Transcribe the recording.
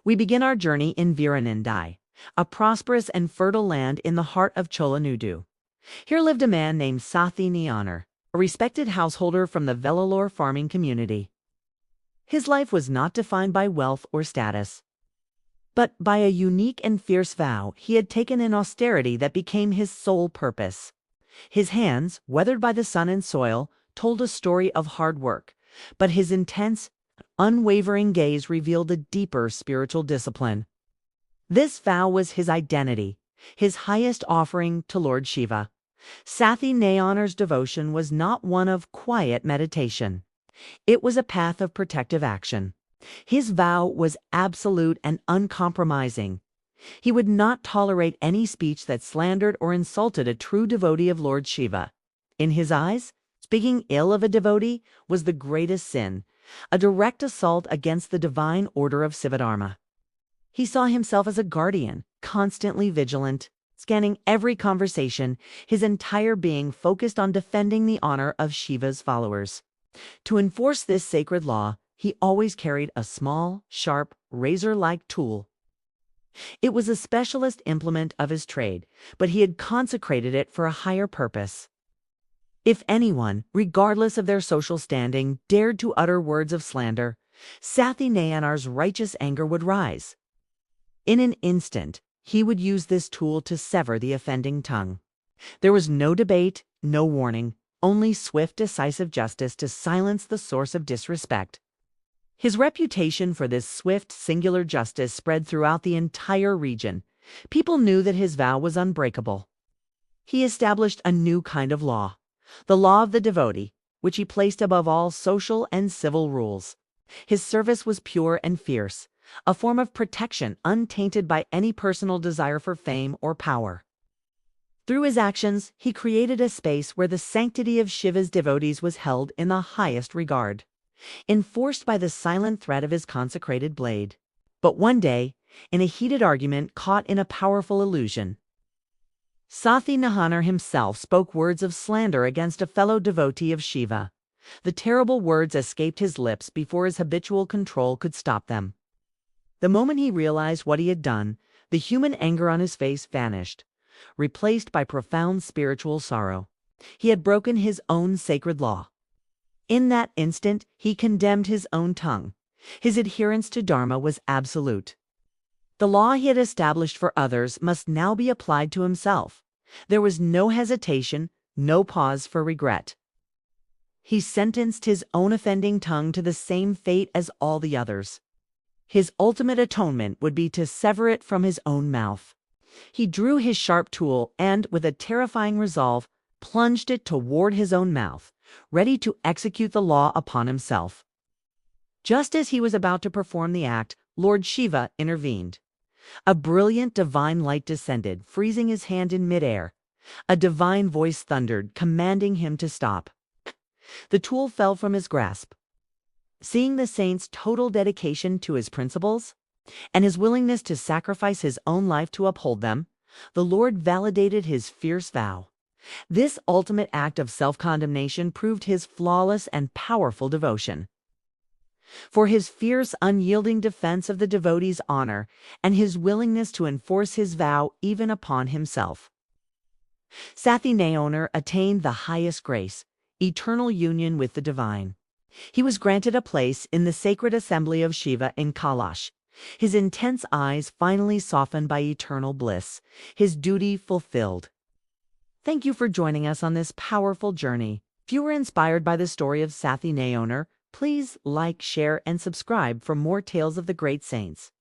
We begin our journey in Viranindai, a prosperous and fertile land in the heart of Cholanudu. Here lived a man named Satthi Nayanar, a respected householder from the Vellalar farming community. His life was not defined by wealth or status, but by a unique and fierce vow he had taken in austerity that became his sole purpose. His hands, weathered by the sun and soil, told a story of hard work, but his intense, unwavering gaze revealed a deeper spiritual discipline. This vow was his identity, his highest offering to Lord Shiva. Satthi Nayanar's devotion was not one of quiet meditation. It was a path of protective action. His vow was absolute and uncompromising. He would not tolerate any speech that slandered or insulted a true devotee of Lord Shiva. In his eyes, speaking ill of a devotee was the greatest sin, a direct assault against the divine order of Siva. He saw himself as a guardian, constantly vigilant, scanning every conversation, his entire being focused on defending the honor of Shiva's followers. To enforce this sacred law, he always carried a small, sharp, razor-like tool. It was a specialist implement of his trade, but he had consecrated it for a higher purpose. If anyone, regardless of their social standing, dared to utter words of slander, Satthi Nayanar's righteous anger would rise. In an instant, he would use this tool to sever the offending tongue. There was no debate, no warning, only swift, decisive justice to silence the source of disrespect. His reputation for this swift, singular justice spread throughout the entire region. People knew that his vow was unbreakable. He established a new kind of law, the law of the devotee, which he placed above all social and civil rules. His service was pure and fierce, a form of protection untainted by any personal desire for fame or power. Through his actions, he created a space where the sanctity of Shiva's devotees was held in the highest regard, enforced by the silent threat of his consecrated blade. But one day, in a heated argument caught in a powerful illusion, Satthi Nayanar himself spoke words of slander against a fellow devotee of Shiva. The terrible words escaped his lips before his habitual control could stop them. The moment he realized what he had done, the human anger on his face vanished, replaced by profound spiritual sorrow. He had broken his own sacred law. In that instant, he condemned his own tongue. His adherence to Dharma was absolute. The law he had established for others must now be applied to himself. There was no hesitation, no pause for regret. He sentenced his own offending tongue to the same fate as all the others. His ultimate atonement would be to sever it from his own mouth. He drew his sharp tool and, with a terrifying resolve, plunged it toward his own mouth, ready to execute the law upon himself. Just as he was about to perform the act, Lord Shiva intervened. A brilliant divine light descended, freezing his hand in midair. A divine voice thundered, commanding him to stop. The tool fell from his grasp. Seeing the saint's total dedication to his principles and his willingness to sacrifice his own life to uphold them, the Lord validated his fierce vow. This ultimate act of self-condemnation proved his flawless and powerful devotion. For his fierce, unyielding defense of the devotee's honor and his willingness to enforce his vow even upon himself, Satthi Nayanar attained the highest grace, eternal union with the divine. He was granted a place in the sacred assembly of Shiva in Kailash, his intense eyes finally softened by eternal bliss, his duty fulfilled. Thank you for joining us on this powerful journey. If you were inspired by the story of Satthi Nayanar, please like, share, and subscribe for more tales of the great saints.